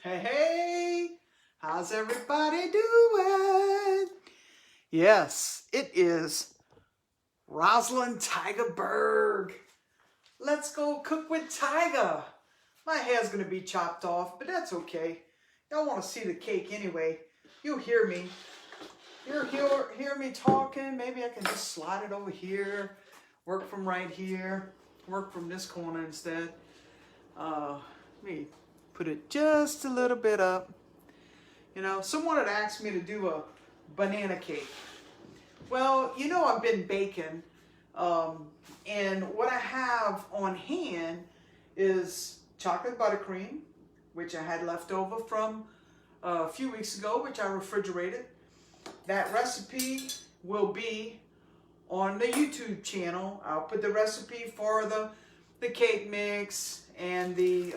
Hey, hey, how's everybody doing? Yes, it is Rosalind Tigerberg. Let's go cook with Tiger. My hair's going to be chopped off, but that's okay. Y'all want to see the cake anyway. You'll hear me. You'll hear me talking. Maybe I can just slide it over here. Work from right here. Work from this corner instead. Let me put it just a little bit up. You know, someone had asked me to do a banana cake. Well, you know I've been baking, and what I have on hand is chocolate buttercream, which I had left over from a few weeks ago, which I refrigerated. That recipe will be on the YouTube channel. I'll put the recipe for the cake mix and the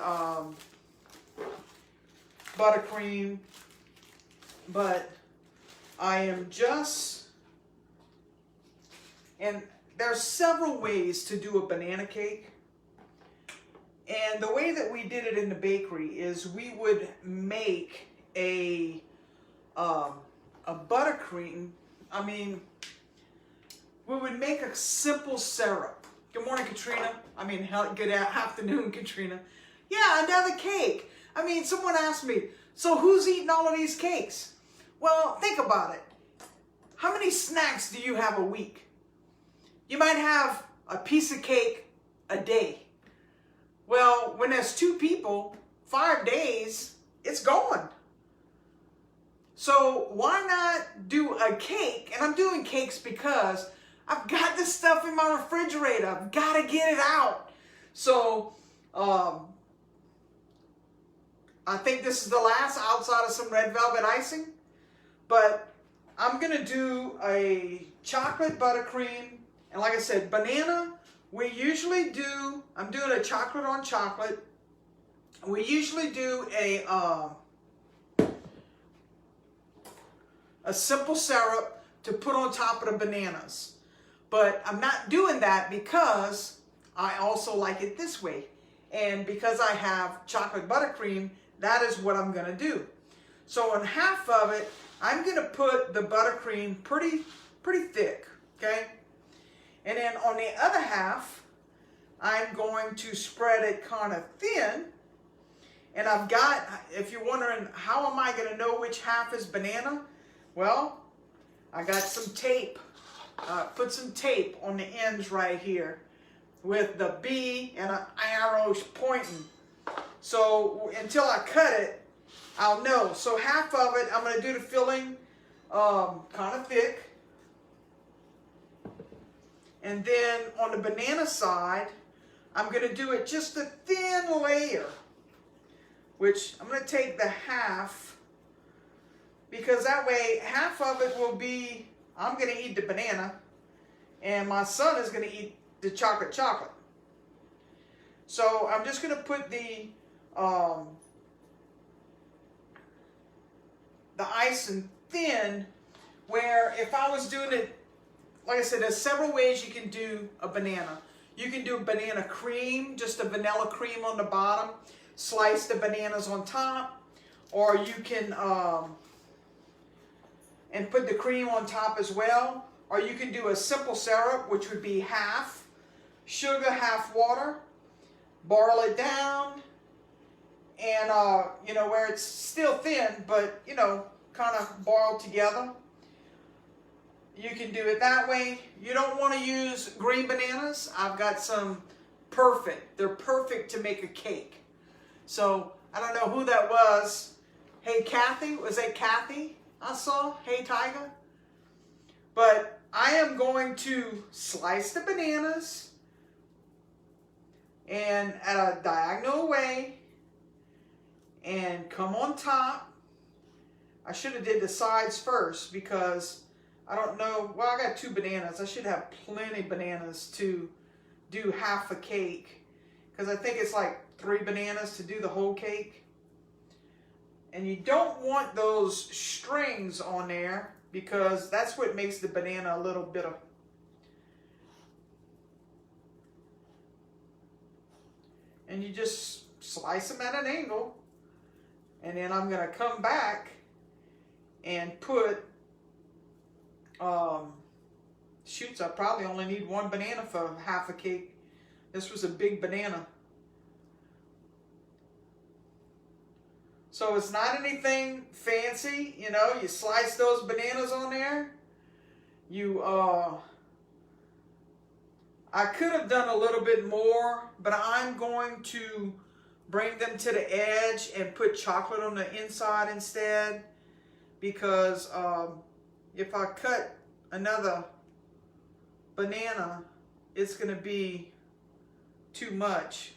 buttercream, but I am just, and there's several ways to do a banana cake. And the way that we did it in the bakery is we would make a buttercream. I mean, we would make a simple syrup. Good morning, Katrina. I mean, good afternoon, Katrina. Yeah, another cake. I mean, someone asked me, so who's eating all of these cakes? Well, think about it. How many snacks do you have a week? You might have a piece of cake a day. Well, when there's 2 people, 5 days, it's gone. So why not do a cake? And I'm doing cakes because I've got this stuff in my refrigerator. I've got to get it out. So I think this is the last outside of some red velvet icing. But I'm going to do a chocolate buttercream. And like I said, banana, we usually do, I'm doing a chocolate on chocolate. We usually do a simple syrup to put on top of the bananas. But I'm not doing that because I also like it this way. And because I have chocolate buttercream, that is what I'm going to do. So on half of it, I'm going to put the buttercream pretty thick, okay? And then on the other half, I'm going to spread it kind of thin. And I've got, if you're wondering, how am I going to know which half is banana? Well, I got some tape. Put some tape on the ends right here with the B and an arrow pointing. So until I cut it, I'll know. So half of it, I'm going to do the filling kind of thick. And then on the banana side, I'm going to do it just a thin layer, which I'm going to take the half, because that way half of it will be, I'm going to eat the banana, and my son is going to eat the chocolate. So I'm just going to put the icing thin, where if I was doing it, like I said, there's several ways you can do a banana. You can do banana cream, just a vanilla cream on the bottom, slice the bananas on top, or you can and put the cream on top as well. Or you can do a simple syrup, which would be half sugar, half water. Boil it down, and you know, where it's still thin, but you know, kind of boiled together. You can do it that way. You don't want to use green bananas. I've got some perfect. They're perfect to make a cake. So I don't know who that was. Hey, Kathy, was that Kathy I saw? Hey, Tiger. But I am going to slice the bananas and at a diagonal way and come on top. I should have did the sides first because I don't know. Well, I got 2 bananas. I should have plenty of bananas to do half a cake, because I think it's like 3 bananas to do the whole cake. And you don't want those strings on there, because that's what makes the banana a little bit of. And you just slice them at an angle. And then I'm going to come back and put, shoots, I probably only need one banana for half a cake. This was a big banana. So it's not anything fancy, you know. You slice those bananas on there. I could have done a little bit more, but I'm going to bring them to the edge and put chocolate on the inside instead, because if I cut another banana, it's going to be too much.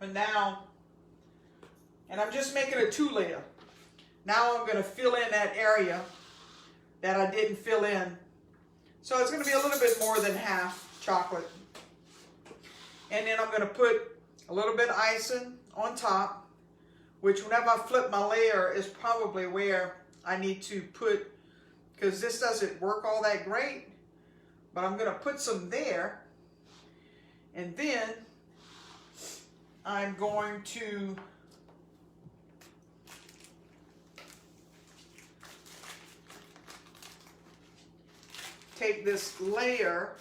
But now, and I'm just making a 2-layer. Now I'm going to fill in that area that I didn't fill in. So it's going to be a little bit more than half chocolate. And then I'm going to put a little bit of icing on top, which whenever I flip my layer is probably where I need to put, because this doesn't work all that great. But I'm going to put some there. And then I'm going to take this layer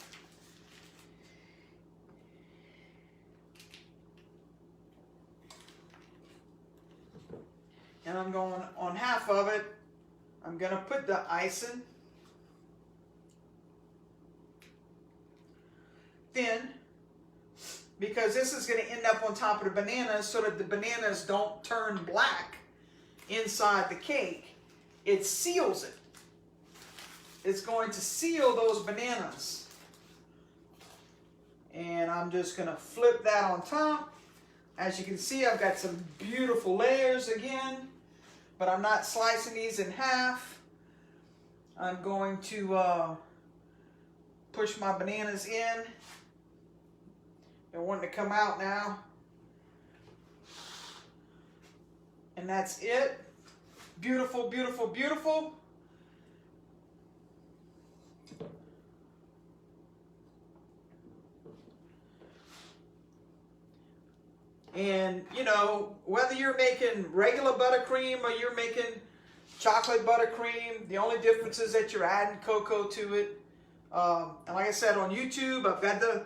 and I'm going on half of it. I'm going to put the icing. Thin, because this is going to end up on top of the bananas so that the bananas don't turn black inside the cake. It seals it. It's going to seal those bananas. And I'm just going to flip that on top. As you can see, I've got some beautiful layers again, but I'm not slicing these in half. I'm going to push my bananas in. They're wanting to come out now. And that's it. Beautiful, beautiful, beautiful. And, you know, whether you're making regular buttercream or you're making chocolate buttercream, the only difference is that you're adding cocoa to it. And like I said, on YouTube, I've got the...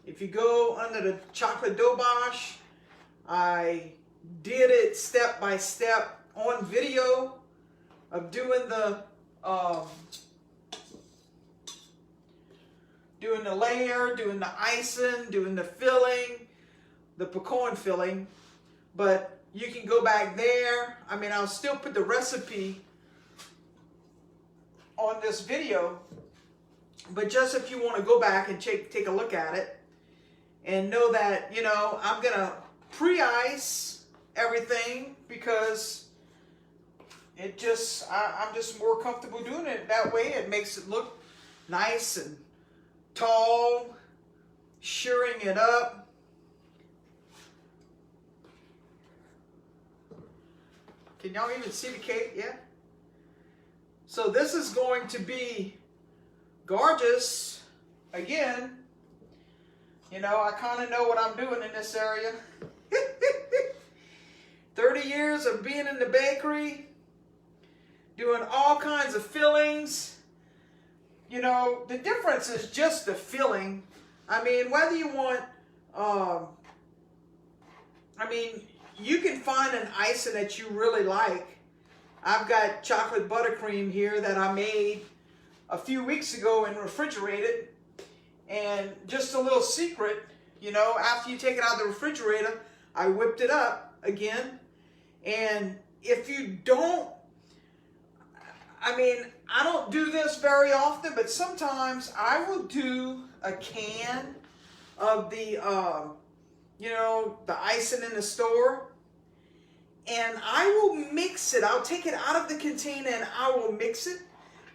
if you go under the chocolate dobosh, I did it step by step on video of doing the layer, doing the icing, doing the filling, the pecan filling. But you can go back there. I mean, I'll still put the recipe on this video, but just if you want to go back and take a look at it and know that, you know, I'm going to pre-ice everything because it just, I'm just more comfortable doing it that way. It makes it look nice and tall, shoring it up. Can y'all even see the cake yet? So this is going to be gorgeous. Again, you know, I kind of know what I'm doing in this area. 30 years of being in the bakery, doing all kinds of fillings. You know, the difference is just the filling. I mean, whether you want, you can find an icing that you really like. I've got chocolate buttercream here that I made a few weeks ago and refrigerated. And just a little secret, you know, after you take it out of the refrigerator, I whipped it up again. And if you don't, I mean, I don't do this very often, but sometimes I will do a can of the, you know, the icing in the store. And I will mix it. I'll take it out of the container and I will mix it.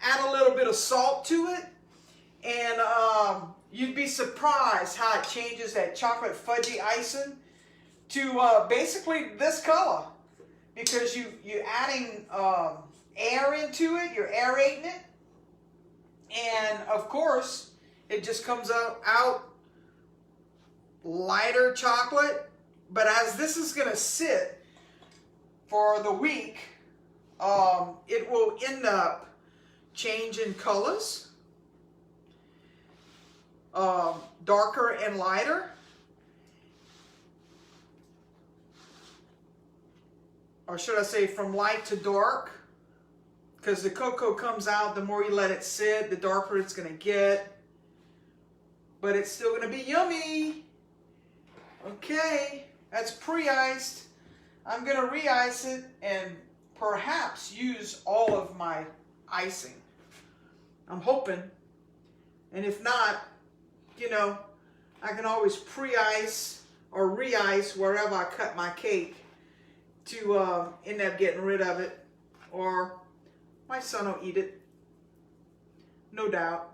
Add a little bit of salt to it. And you'd be surprised how it changes that chocolate fudgy icing to basically this color. Because you're adding air into it. You're aerating it. And of course, it just comes out lighter chocolate. But as this is going to sit for the week, it will end up changing colors, darker and lighter. Or should I say from light to dark? Because the cocoa comes out, the more you let it sit, the darker it's going to get. But it's still going to be yummy. Okay, that's pre-iced. I'm going to re-ice it and perhaps use all of my icing. I'm hoping. And if not, you know, I can always pre-ice or re-ice wherever I cut my cake to end up getting rid of it. Or my son will eat it. No doubt.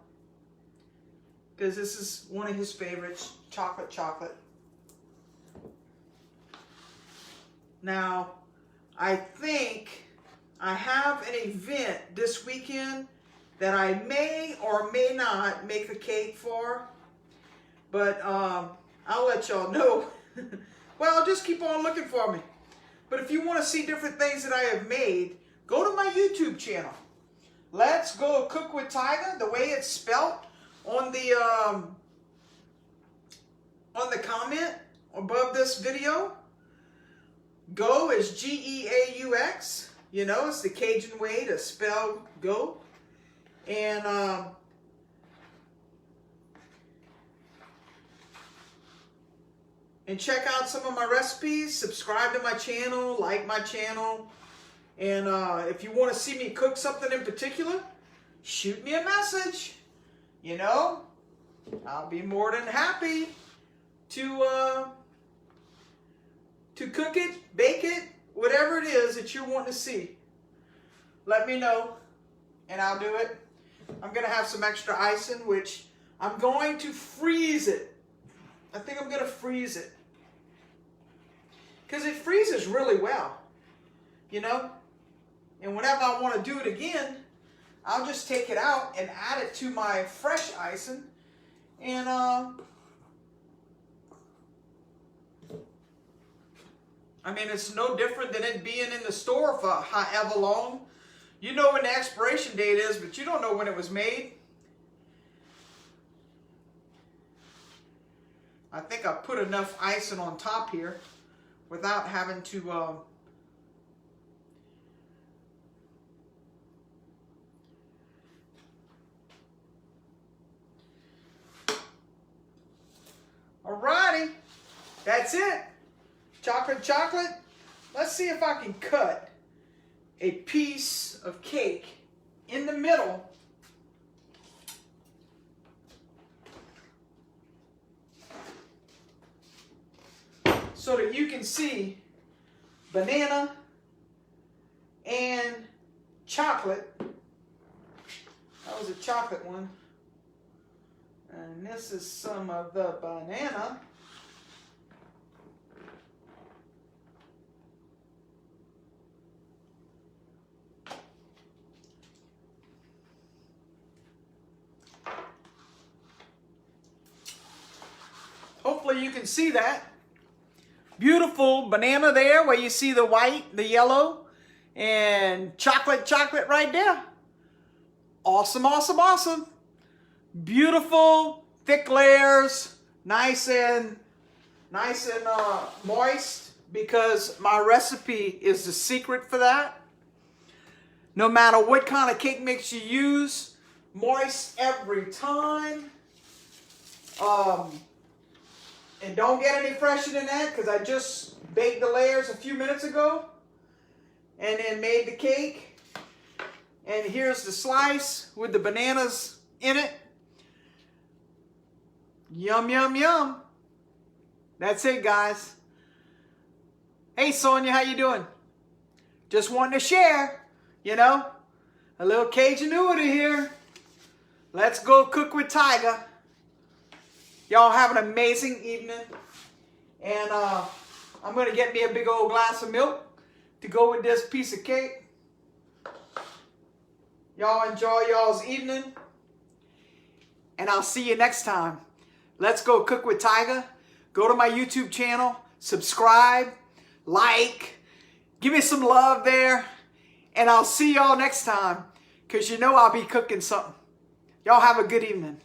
Because this is one of his favorites, chocolate. Now, I think I have an event this weekend that I may or may not make a cake for. But I'll let y'all know. Well, just keep on looking for me. But if you want to see different things that I have made, go to my YouTube channel. Let's Go Cook with Tiger, the way it's spelt on the comment above this video. Go is G-E-A-U-X. You know, it's the Cajun way to spell go. And check out some of my recipes. Subscribe to my channel, like my channel. And if you want to see me cook something in particular, shoot me a message. You know, I'll be more than happy to cook it, bake it, whatever it is that you're wanting to see. Let me know, and I'll do it. I'm going to have some extra icing, which I'm going to freeze it. I think I'm going to freeze it. Because it freezes really well, you know. And whenever I want to do it again, I'll just take it out and add it to my fresh icing. And I mean, it's no different than it being in the store for however long. You know when the expiration date is, but you don't know when it was made. I think I put enough icing on top here without having to alrighty, that's it. Chocolate. Let's see if I can cut a piece of cake in the middle. So that you can see banana and chocolate. That was a chocolate one. And this is some of the banana. Hopefully you can see that. Beautiful banana there where you see the white, the yellow, and chocolate right there. Awesome. Beautiful, thick layers, nice and moist, because my recipe is the secret for that. No matter what kind of cake mix you use, moist every time. And don't get any fresher than that, because I just baked the layers a few minutes ago and then made the cake. And here's the slice with the bananas in it. Yum. That's it, guys. Hey, Sonia, how you doing? Just wanting to share, you know, a little Cajunity here. Let's go cook with Tiger. Y'all have an amazing evening. And I'm going to get me a big old glass of milk to go with this piece of cake. Y'all enjoy y'all's evening. And I'll see you next time. Let's go cook with Tiger. Go to my YouTube channel. Subscribe. Like. Give me some love there. And I'll see y'all next time. Because you know I'll be cooking something. Y'all have a good evening.